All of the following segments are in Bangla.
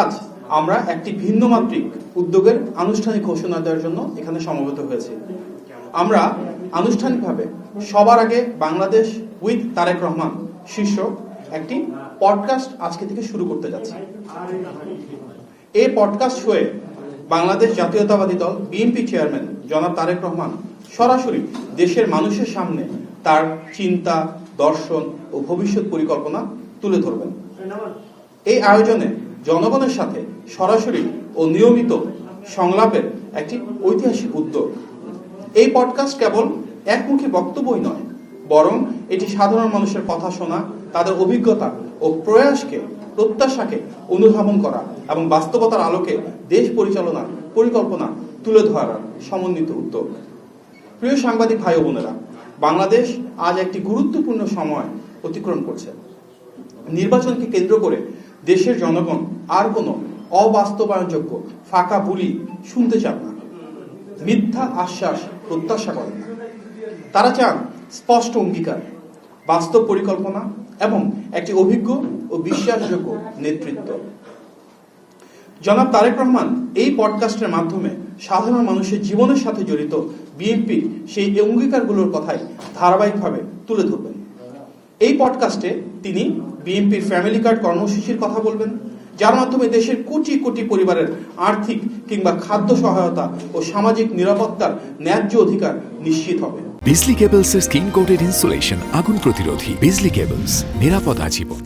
আজ আমরা একটি ভিন্ন মাত্রিক উদ্যোগের আনুষ্ঠানিক ঘোষণা দেওয়ার জন্য এখানে সমবেত হয়েছি। আমরা আনুষ্ঠানিকভাবে সবার আগে বাংলাদেশ উইথ তারেক রহমান শীর্ষক একটি পডকাস্ট আজকে থেকে শুরু করতে যাচ্ছি। এই পডকাস্ট হয়ে বাংলাদেশ জাতীয়তাবাদী দল বিএনপি চেয়ারম্যান জনাব তারেক রহমান সরাসরি দেশের মানুষের সামনে তার চিন্তা, দর্শন ও ভবিষ্যৎ পরিকল্পনা তুলে ধরবেন। এই আয়োজনে জনগণের সাথে সরাসরি ও নিয়মিত সংলাপের একটি ঐতিহাসিক উদ্যোগ। এই পডকাস্ট কেবল একমুখী বক্তব্যই নয়, বরং এটি সাধারণ মানুষের কথা শোনা, তাদের অভিজ্ঞতা ও প্রত্যাশাকে অনুধাবন করা এবং বাস্তবতার আলোকে দেশ পরিচালনার পরিকল্পনা তুলে ধরার সমন্বিত উদ্যোগ। প্রিয় সাংবাদিক ভাই ও বোনেরা, বাংলাদেশ আজ একটি গুরুত্বপূর্ণ সময় অতিক্রম করছে। নির্বাচনকে কেন্দ্র করে দেশের জনগণ আর কোনো অবাস্তবায়নযোগ্য ফাঁকা বুলি শুনতে চান না, মিথ্যা আশ্বাস প্রত্যাশা করেন না। তারা চান স্পষ্ট অঙ্গীকার, বাস্তব পরিকল্পনা এবং একটি অভিজ্ঞ ও বিশ্বাসযোগ্য নেতৃত্ব। জনাব তারেক রহমান এই পডকাস্টের মাধ্যমে সাধারণ মানুষের জীবনের সাথে জড়িত বিএনপির সেই অঙ্গীকারগুলোর কথাই ধারাবাহিকভাবে তুলে ধরবেন। এই পডকাস্টে তিনি বিএনপির ফ্যামিলি কার্ড কর্মসূচির কথা বলবেন, যার মাধ্যমে দেশের কোটি কোটি পরিবারের আর্থিক কিংবা খাদ্য সহায়তা ও সামাজিক নিরাপত্তার ন্যায্য অধিকার নিশ্চিত হবে। বিজলি কেবলসের স্কিন কোটেড ইনসুলেশন আগুন প্রতিরোধী। বিজলি কেবলস, নিরাপদ আজীবন।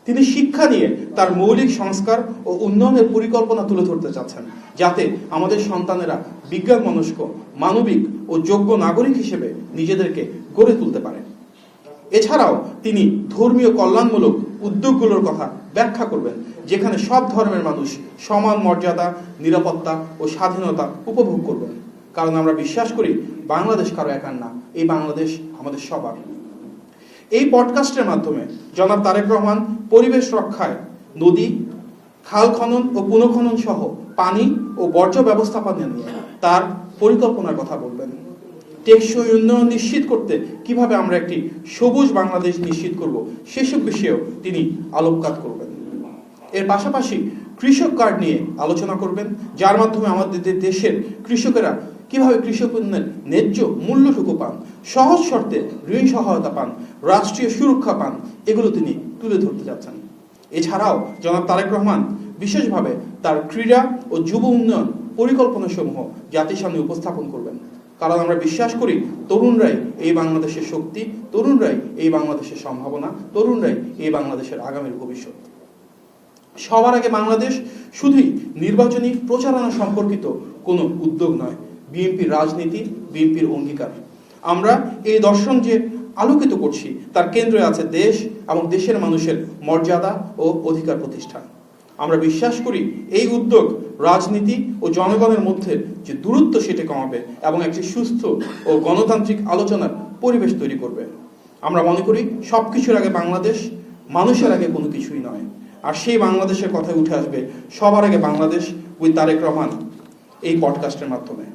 তিনি শিক্ষা নিয়ে তার মৌলিক সংস্কার ও উন্নয়নের পরিকল্পনা তুলে ধরতে চাচ্ছেন, যাতে আমাদের সন্তানেরা বিজ্ঞান মনস্ক, মানবিক ও যোগ্য নাগরিক হিসেবে নিজেদেরকে গড়ে তুলতে পারে। এছাড়াও তিনি ধর্মীয় কল্যাণমূলক উদ্যোগগুলোর কথা ব্যাখ্যা করবেন, যেখানে সব ধর্মের মানুষ সমান মর্যাদা, নিরাপত্তা ও স্বাধীনতা উপভোগ করবেন। কারণ আমরা বিশ্বাস করি বাংলাদেশ কারো একার না, এই বাংলাদেশ আমাদের সবার। এই পডকাস্টের মাধ্যমে জনাব তারেক রহমান পরিবেশ রক্ষায় নদী, খাল খনন ও পুনঃখনন সহ পানি ও বর্জ্য ব্যবস্থাপনা নিয়ে তার পরিকল্পনার কথা বলবেন। টেকসই উন্নয়ন নিশ্চিত করতে কিভাবে আমরা একটি সবুজ বাংলাদেশ নিশ্চিত করব, সেসব বিষয়েও তিনি আলোকপাত করবেন। এর পাশাপাশি কৃষক কার্ড নিয়ে আলোচনা করবেন, যার মাধ্যমে আমাদের দেশের কৃষকেরা কিভাবে কৃষক পণ্যের ন্যায্য মূল্যটুকু পান, সহজ শর্তে ঋণ সহায়তা পান, রাষ্ট্রীয় সুরক্ষা পান, এগুলো তিনি তুলে ধরতে যাচ্ছেন। এছাড়াও জনাব তারেক রহমান বিশেষভাবে তার ক্রীড়া ও যুব উন্নয়ন পরিকল্পনা সমূহ জাতির সামনে উপস্থাপন করবেন। কারণ আমরা বিশ্বাস করি তরুণরাই এই বাংলাদেশের শক্তি, তরুণরাই এই বাংলাদেশের সম্ভাবনা, তরুণরাই এই বাংলাদেশের আগামীর ভবিষ্যৎ। সবার আগে বাংলাদেশ শুধুই নির্বাচনী প্রচারণা সম্পর্কিত কোনো উদ্যোগ নয়, বিএনপির রাজনীতি, বিএনপির অঙ্গীকার। আমরা এই দর্শন যে আলোকিত করছি তার কেন্দ্রে আছে দেশ এবং দেশের মানুষের মর্যাদা ও অধিকার প্রতিষ্ঠা। আমরা বিশ্বাস করি এই উদ্যোগ রাজনীতি ও জনগণের মধ্যে যে দূরত্ব সেটা কমাবে এবং একটি সুস্থ ও গণতান্ত্রিক আলোচনার পরিবেশ তৈরি করবে। আমরা মনে করি সবকিছুর আগে বাংলাদেশ, মানুষের আগে কোনো কিছুই নয়। আর সেই বাংলাদেশের কথাই উঠে আসবে সবার আগে বাংলাদেশ উইথ তারেক রহমান এই পডকাস্টের মাধ্যমে।